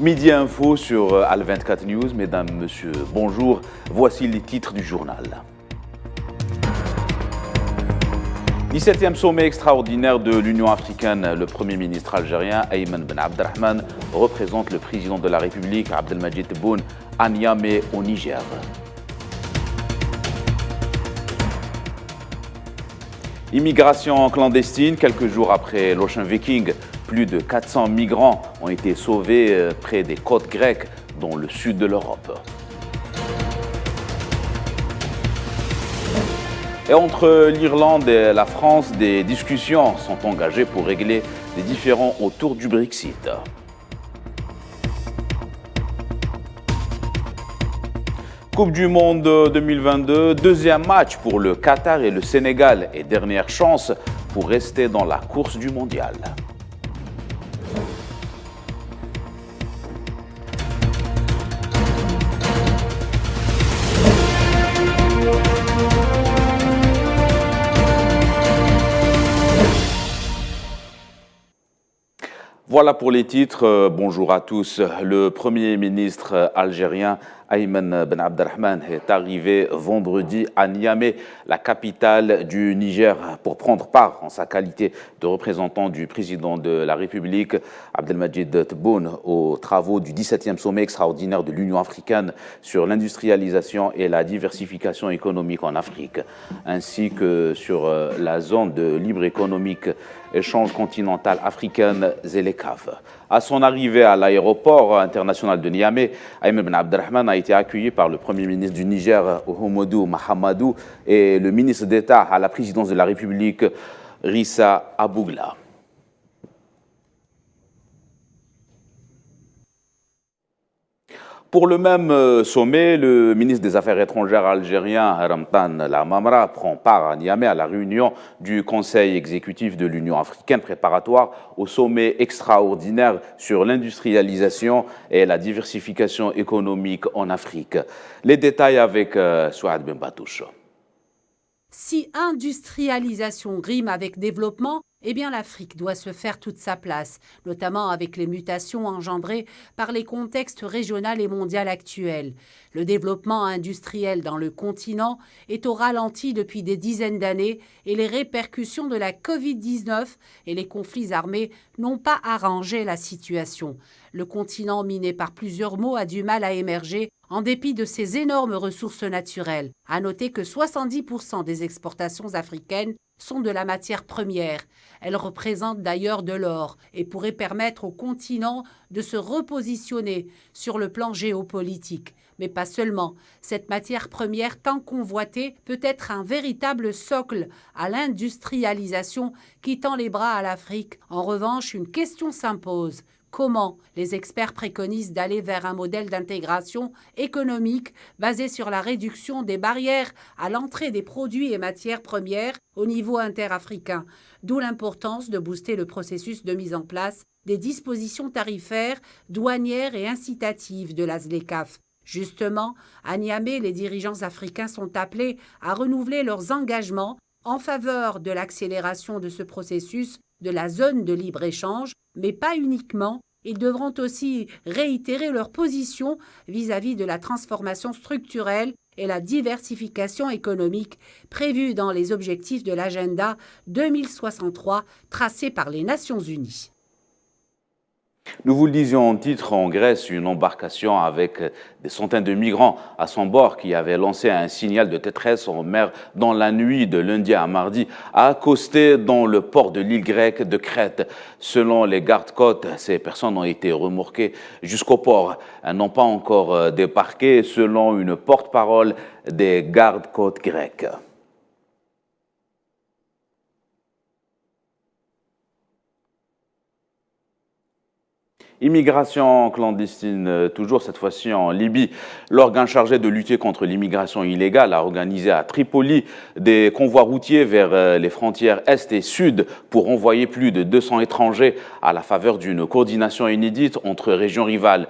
Midi Info sur Al24 News. Mesdames, Messieurs, bonjour. Voici les titres du journal. 17e sommet extraordinaire de l'Union africaine. Le Premier ministre algérien, Ayman Ben Abdelrahman, représente le président de la République, Abdelmadjid Tebboune, à Niamey, au Niger. Immigration clandestine, quelques jours après l'Ocean Viking, plus de 400 migrants ont été sauvés près des côtes grecques, dans le sud de l'Europe. Et entre l'Irlande et la France, des discussions sont engagées pour régler les différends autour du Brexit. Coupe du Monde 2022, deuxième match pour le Qatar et le Sénégal et dernière chance pour rester dans la course du mondial. Voilà pour les titres. Bonjour à tous. Le Premier ministre algérien Ayman Ben Abdelrahman est arrivé vendredi à Niamey, la capitale du Niger, pour prendre part en sa qualité de représentant du président de la République, Abdelmadjid Tebboune, aux travaux du 17e sommet extraordinaire de l'Union africaine sur l'industrialisation et la diversification économique en Afrique, ainsi que sur la zone de libre économique échange continental africaine ZLECAf. À son arrivée à l'aéroport international de Niamey, Ayman Ben Abdelrahman a été accueilli par le Premier ministre du Niger, Oumoudou Mahamadou, et le ministre d'État à la présidence de la République, Rissa Abougla. Pour le même sommet, le ministre des Affaires étrangères algérien, Ramtan Lamamra, prend part à Niamey à la réunion du Conseil exécutif de l'Union africaine préparatoire au sommet extraordinaire sur l'industrialisation et la diversification économique en Afrique. Les détails avec Souad Ben Batouche. Si industrialisation rime avec développement, eh bien l'Afrique doit se faire toute sa place, notamment avec les mutations engendrées par les contextes régional et mondial actuels. Le développement industriel dans le continent est au ralenti depuis des dizaines d'années et les répercussions de la Covid-19 et les conflits armés n'ont pas arrangé la situation. Le continent miné par plusieurs maux a du mal à émerger en dépit de ses énormes ressources naturelles. À noter que 70% des exportations africaines sont de la matière première. Elles représentent d'ailleurs de l'or et pourraient permettre au continent de se repositionner sur le plan géopolitique. Mais pas seulement. Cette matière première tant convoitée peut être un véritable socle à l'industrialisation qui tend les bras à l'Afrique. En revanche, une question s'impose. Comment les experts préconisent d'aller vers un modèle d'intégration économique basé sur la réduction des barrières à l'entrée des produits et matières premières au niveau interafricain, d'où l'importance de booster le processus de mise en place des dispositions tarifaires, douanières et incitatives de la ZLECAf. Justement, à Niamey, les dirigeants africains sont appelés à renouveler leurs engagements en faveur de l'accélération de ce processus de la zone de libre-échange, mais pas uniquement. Ils devront aussi réitérer leur position vis-à-vis de la transformation structurelle et la diversification économique prévue dans les objectifs de l'agenda 2063 tracés par les Nations Unies. Nous vous le disions en titre, en Grèce, une embarcation avec des centaines de migrants à son bord qui avait lancé un signal de détresse en mer dans la nuit de lundi à mardi a accosté dans le port de l'île grecque de Crète. Selon les gardes-côtes, ces personnes ont été remorquées jusqu'au port. Elles n'ont pas encore débarqué, selon une porte-parole des gardes-côtes grecs. Immigration clandestine, toujours cette fois-ci en Libye. L'organe chargé de lutter contre l'immigration illégale a organisé à Tripoli des convois routiers vers les frontières Est et Sud pour envoyer plus de 200 étrangers à la faveur d'une coordination inédite entre régions rivales.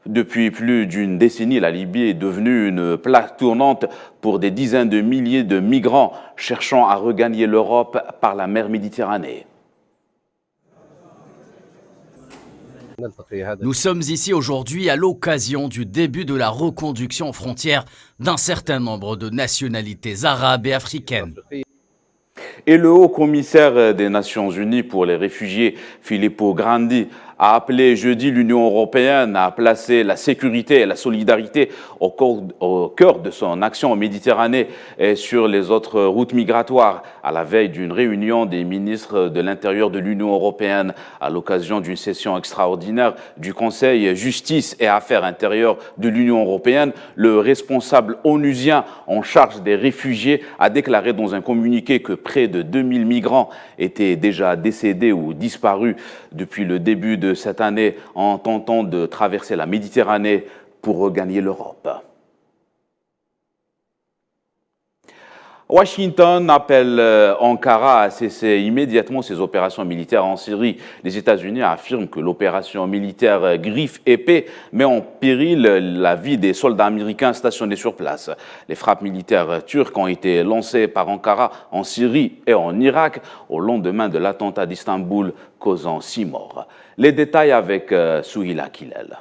Depuis plus d'une décennie, la Libye est devenue une plaque tournante pour des dizaines de milliers de migrants cherchant à regagner l'Europe par la mer Méditerranée. Nous sommes ici aujourd'hui à l'occasion du début de la reconduction aux frontières d'un certain nombre de nationalités arabes et africaines. Et le haut-commissaire des Nations Unies pour les réfugiés, Filippo Grandi, a appelé jeudi l'Union européenne à placer la sécurité et la solidarité au cœur de son action en Méditerranée et sur les autres routes migratoires, à la veille d'une réunion des ministres de l'Intérieur de l'Union européenne, à l'occasion d'une session extraordinaire du Conseil Justice et Affaires intérieures de l'Union européenne. Le responsable onusien en charge des réfugiés a déclaré dans un communiqué que près de 2000 migrants étaient déjà décédés ou disparus depuis le début de cette année en tentant de traverser la Méditerranée pour regagner l'Europe. Washington appelle Ankara à cesser immédiatement ses opérations militaires en Syrie. Les États-Unis affirment que l'opération militaire Griffe épée met en péril la vie des soldats américains stationnés sur place. Les frappes militaires turques ont été lancées par Ankara en Syrie et en Irak au lendemain de l'attentat d'Istanbul causant 6 morts. Les détails avec Souhila Kilel.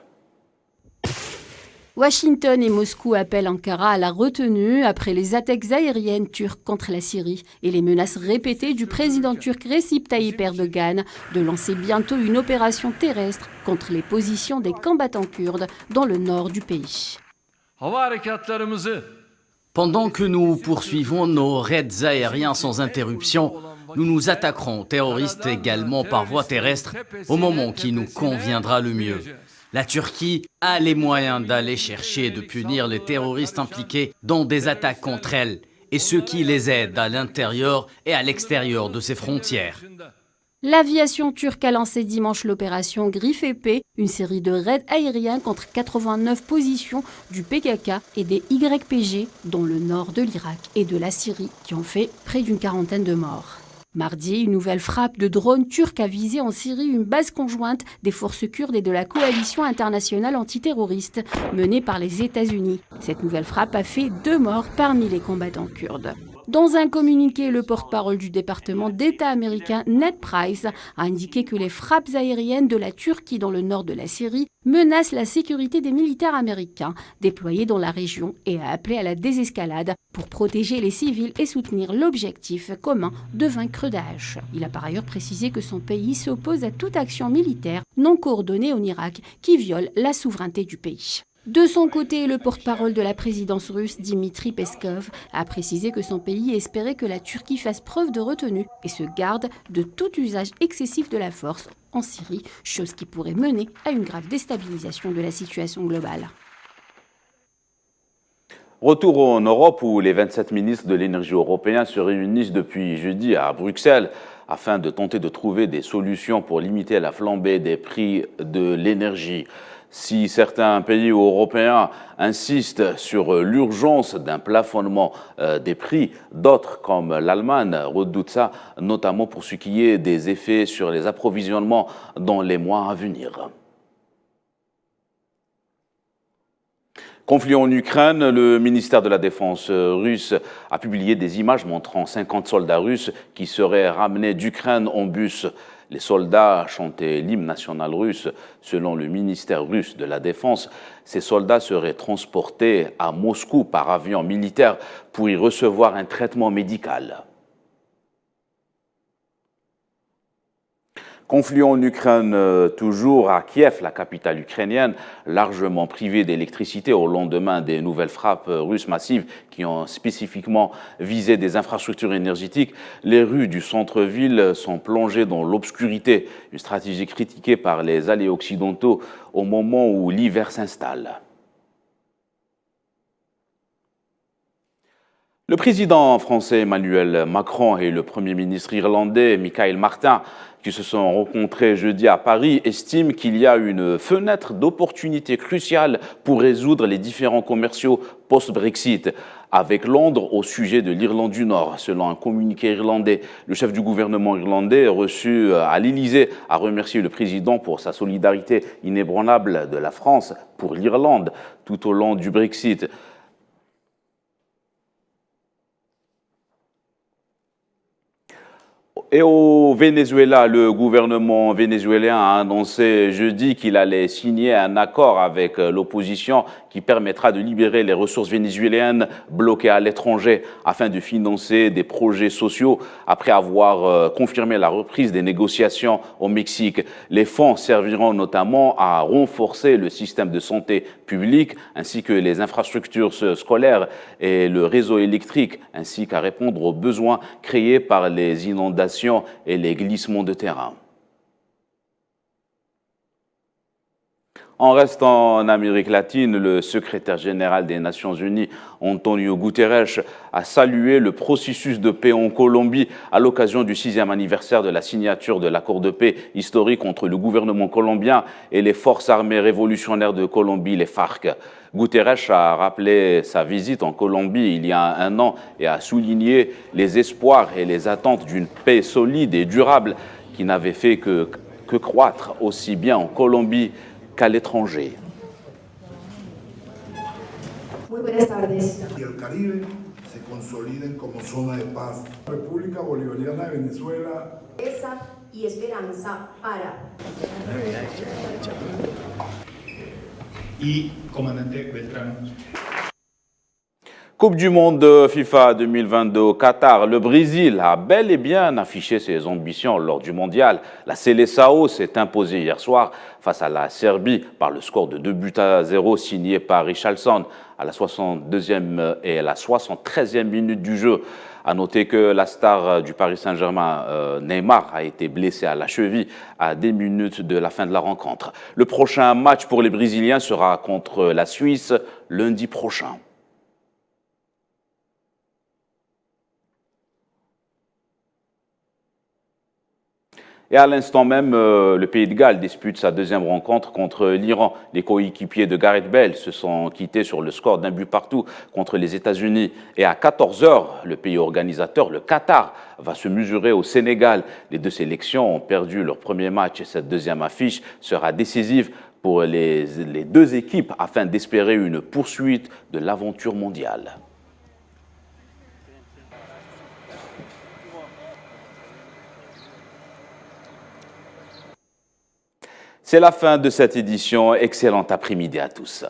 Washington et Moscou appellent Ankara à la retenue après les attaques aériennes turques contre la Syrie et les menaces répétées du président turc Recep Tayyip Erdogan de lancer bientôt une opération terrestre contre les positions des combattants kurdes dans le nord du pays. Pendant que nous poursuivons nos raids aériens sans interruption, nous nous attaquerons aux terroristes également par voie terrestre au moment qui nous conviendra le mieux. La Turquie a les moyens d'aller chercher et de punir les terroristes impliqués dans des attaques contre elle et ceux qui les aident à l'intérieur et à l'extérieur de ses frontières. L'aviation turque a lancé dimanche l'opération Griffe épée, une série de raids aériens contre 89 positions du PKK et des YPG dans le nord de l'Irak et de la Syrie qui ont fait près d'une quarantaine de morts. Mardi, une nouvelle frappe de drones turcs a visé en Syrie une base conjointe des forces kurdes et de la coalition internationale antiterroriste menée par les États-Unis. Cette nouvelle frappe a fait 2 morts parmi les combattants kurdes. Dans un communiqué, le porte-parole du département d'État américain Ned Price a indiqué que les frappes aériennes de la Turquie dans le nord de la Syrie menacent la sécurité des militaires américains déployés dans la région et a appelé à la désescalade pour protéger les civils et soutenir l'objectif commun de vaincre Daesh. Il a par ailleurs précisé que son pays s'oppose à toute action militaire non coordonnée en Irak qui viole la souveraineté du pays. De son côté, le porte-parole de la présidence russe, Dmitri Peskov, a précisé que son pays espérait que la Turquie fasse preuve de retenue et se garde de tout usage excessif de la force en Syrie, chose qui pourrait mener à une grave déstabilisation de la situation globale. Retour en Europe où les 27 ministres de l'énergie européens se réunissent depuis jeudi à Bruxelles afin de tenter de trouver des solutions pour limiter la flambée des prix de l'énergie. Si certains pays européens insistent sur l'urgence d'un plafonnement des prix, d'autres, comme l'Allemagne, redoutent ça, notamment pour ce qui est des effets sur les approvisionnements dans les mois à venir. Conflit en Ukraine, le ministère de la Défense russe a publié des images montrant 50 soldats russes qui seraient ramenés d'Ukraine en bus. Les soldats chantaient l'hymne national russe. Selon le ministère russe de la Défense, ces soldats seraient transportés à Moscou par avion militaire pour y recevoir un traitement médical. Conflit en Ukraine, toujours à Kiev, la capitale ukrainienne, largement privée d'électricité au lendemain des nouvelles frappes russes massives qui ont spécifiquement visé des infrastructures énergétiques. Les rues du centre-ville sont plongées dans l'obscurité, une stratégie critiquée par les alliés occidentaux au moment où l'hiver s'installe. Le président français Emmanuel Macron et le Premier ministre irlandais Michael Martin, qui se sont rencontrés jeudi à Paris, estiment qu'il y a une fenêtre d'opportunité cruciale pour résoudre les différends commerciaux post-Brexit avec Londres au sujet de l'Irlande du Nord. Selon un communiqué irlandais, le chef du gouvernement irlandais reçu à l'Élysée a remercié le président pour sa solidarité inébranlable de la France pour l'Irlande tout au long du Brexit. Et au Venezuela, le gouvernement vénézuélien a annoncé jeudi qu'il allait signer un accord avec l'opposition qui permettra de libérer les ressources vénézuéliennes bloquées à l'étranger afin de financer des projets sociaux après avoir confirmé la reprise des négociations au Mexique. Les fonds serviront notamment à renforcer le système de santé publique ainsi que les infrastructures scolaires et le réseau électrique ainsi qu'à répondre aux besoins créés par les inondations et les glissements de terrain. On reste en Amérique latine. Le secrétaire général des Nations Unies, Antonio Guterres, a salué le processus de paix en Colombie à l'occasion du 6e anniversaire de la signature de l'accord de paix historique entre le gouvernement colombien et les forces armées révolutionnaires de Colombie, les FARC. Guterres a rappelé sa visite en Colombie il y a un an et a souligné les espoirs et les attentes d'une paix solide et durable qui n'avait fait que croître aussi bien en Colombie qu'à l'étranger. Muy buenas tardes. Y el Caribe se consoliden como zona de paz. República Bolivariana de Venezuela. Esa y esperanza para. Y comandante Beltrán. Coupe du monde FIFA 2022 au Qatar. Le Brésil a bel et bien affiché ses ambitions lors du mondial. La Seleção s'est imposée hier soir face à la Serbie par le score de 2-0 signé par Richarlison à la 62e et à la 73e minute du jeu. À noter que la star du Paris Saint-Germain, Neymar, a été blessé à la cheville à 10 minutes de la fin de la rencontre. Le prochain match pour les Brésiliens sera contre la Suisse lundi prochain. Et à l'instant même, le Pays de Galles dispute sa deuxième rencontre contre l'Iran. Les coéquipiers de Gareth Bale se sont quittés sur le score d'un but partout contre les États-Unis. Et à 14 h, le pays organisateur, le Qatar, va se mesurer au Sénégal. Les deux sélections ont perdu leur premier match et cette deuxième affiche sera décisive pour les deux équipes afin d'espérer une poursuite de l'aventure mondiale. C'est la fin de cette édition. Excellent après-midi à tous.